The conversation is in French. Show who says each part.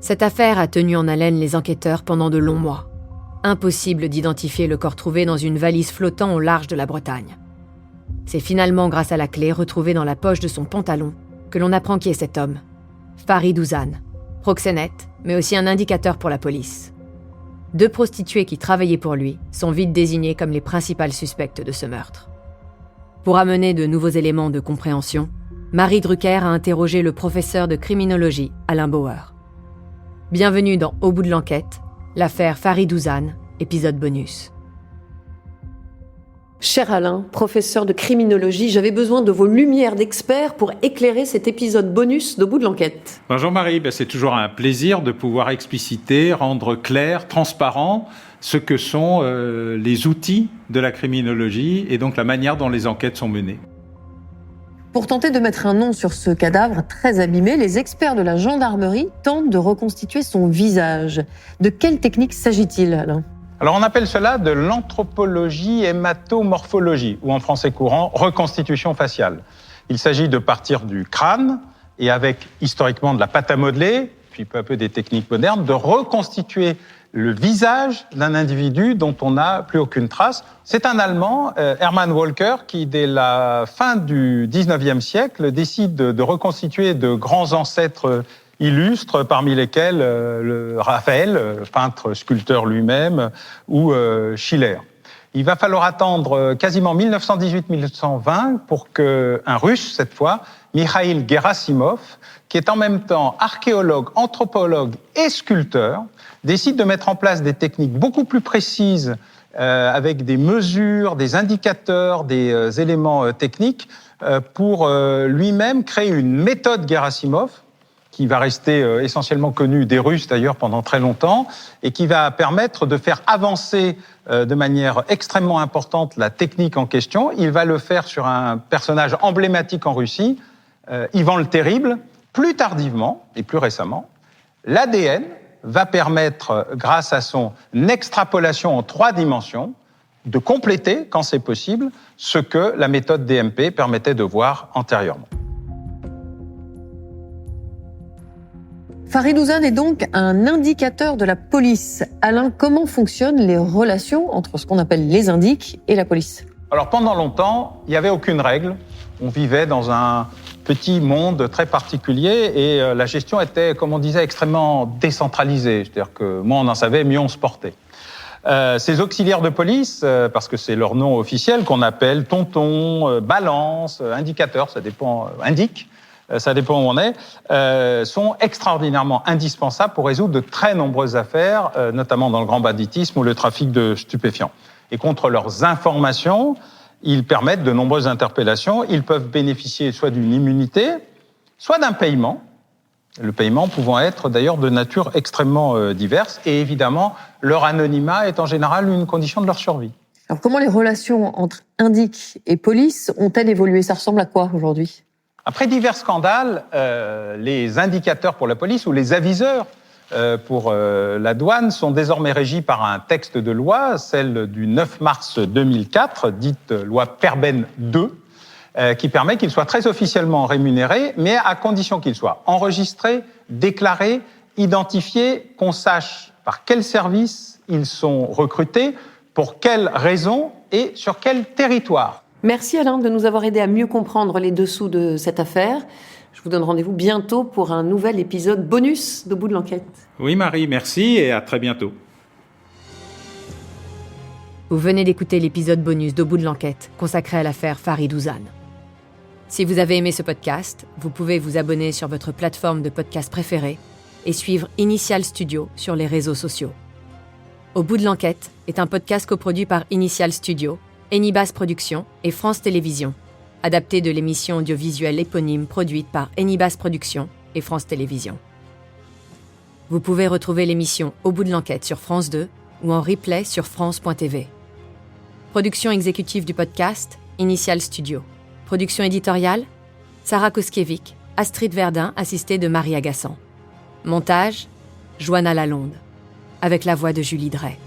Speaker 1: Cette affaire a tenu en haleine les enquêteurs pendant de longs mois. Impossible d'identifier le corps trouvé dans une valise flottant au large de la Bretagne. C'est finalement grâce à la clé retrouvée dans la poche de son pantalon que l'on apprend qui est cet homme. Farid Ouzane, proxénète, mais aussi un indicateur pour la police. 2 prostituées qui travaillaient pour lui sont vite désignées comme les principales suspectes de ce meurtre. Pour amener de nouveaux éléments de compréhension, Marie Drucker a interrogé le professeur de criminologie Alain Bauer. Bienvenue dans Au bout de l'enquête, l'affaire Farid Ouzane, épisode bonus.
Speaker 2: Cher Alain, professeur de criminologie, j'avais besoin de vos lumières d'experts pour éclairer cet épisode bonus d'Au bout de l'enquête.
Speaker 3: Bonjour Marie, c'est toujours un plaisir de pouvoir expliciter, rendre clair, transparent ce que sont les outils de la criminologie et donc la manière dont les enquêtes sont menées.
Speaker 2: Pour tenter de mettre un nom sur ce cadavre très abîmé, les experts de la gendarmerie tentent de reconstituer son visage. De quelle technique s'agit-il, Alain ?
Speaker 3: Alors on appelle cela de l'anthropologie hématomorphologie, ou en français courant, reconstitution faciale. Il s'agit de partir du crâne et avec historiquement de la pâte à modeler, puis peu à peu des techniques modernes, de reconstituer le visage d'un individu dont on n'a plus aucune trace. C'est un Allemand, Hermann Walker, qui dès la fin du 19e siècle décide de reconstituer de grands ancêtres illustres, parmi lesquels Raphaël, peintre sculpteur lui-même, ou Schiller. Il va falloir attendre quasiment 1918-1920 pour qu'un Russe, cette fois, Mikhail Gerasimov, qui est en même temps archéologue, anthropologue et sculpteur, décide de mettre en place des techniques beaucoup plus précises avec des mesures, des indicateurs, des éléments techniques pour lui-même créer une méthode Gerasimov qui va rester essentiellement connue des Russes d'ailleurs pendant très longtemps et qui va permettre de faire avancer de manière extrêmement importante la technique en question. Il va le faire sur un personnage emblématique en Russie, Ivan le Terrible. Plus tardivement et plus récemment, l'ADN va permettre, grâce à son extrapolation en 3 dimensions, de compléter, quand c'est possible, ce que la méthode DMP permettait de voir antérieurement.
Speaker 2: Farid Ouzane est donc un indicateur de la police. Alain, comment fonctionnent les relations entre ce qu'on appelle les indiques et la police ?
Speaker 3: Alors pendant longtemps, il n'y avait aucune règle. On vivait dans un petit monde très particulier et la gestion était, comme on disait, extrêmement décentralisée. C'est-à-dire que moins on en savait, mieux on se portait. Ces auxiliaires de police, parce que c'est leur nom officiel, qu'on appelle tonton, balance, indicateur, ça dépend, indique, ça dépend où on est, sont extraordinairement indispensables pour résoudre de très nombreuses affaires, notamment dans le grand banditisme ou le trafic de stupéfiants. Et contre leurs informations, ils permettent de nombreuses interpellations. Ils peuvent bénéficier soit d'une immunité, soit d'un paiement. Le paiement pouvant être d'ailleurs de nature extrêmement diverse. Et évidemment, leur anonymat est en général une condition de leur survie.
Speaker 2: Alors comment les relations entre indiques et police ont-elles évolué ? Ça ressemble à quoi aujourd'hui ?
Speaker 3: Après divers scandales, les indicateurs pour la police ou les aviseurs pour la douane sont désormais régis par un texte de loi, celle du 9 mars 2004, dite loi Perben II, qui permet qu'ils soient très officiellement rémunérés, mais à condition qu'ils soient enregistrés, déclarés, identifiés, qu'on sache par quel service ils sont recrutés, pour quelles raisons et sur quel territoire.
Speaker 2: Merci Alain de nous avoir aidé à mieux comprendre les dessous de cette affaire. Je vous donne rendez-vous bientôt pour un nouvel épisode bonus d'Au bout de l'enquête.
Speaker 3: Oui Marie, merci et à très bientôt.
Speaker 1: Vous venez d'écouter l'épisode bonus d'Au bout de l'enquête consacré à l'affaire Farid Ouzane. Si vous avez aimé ce podcast, vous pouvez vous abonner sur votre plateforme de podcast préférée et suivre Initial Studio sur les réseaux sociaux. Au bout de l'enquête est un podcast coproduit par Initial Studio, Enibas Productions et France Télévisions, adapté de l'émission audiovisuelle éponyme produite par Enibas Productions et France Télévisions. Vous pouvez retrouver l'émission Au bout de l'enquête sur France 2 ou en replay sur France.tv. Production exécutive du podcast, Initial Studio. Production éditoriale, Sarah Koskiewicz, Astrid Verdun, assistée de Marie Agassan. Montage, Joanna Lalonde, avec la voix de Julie Drey.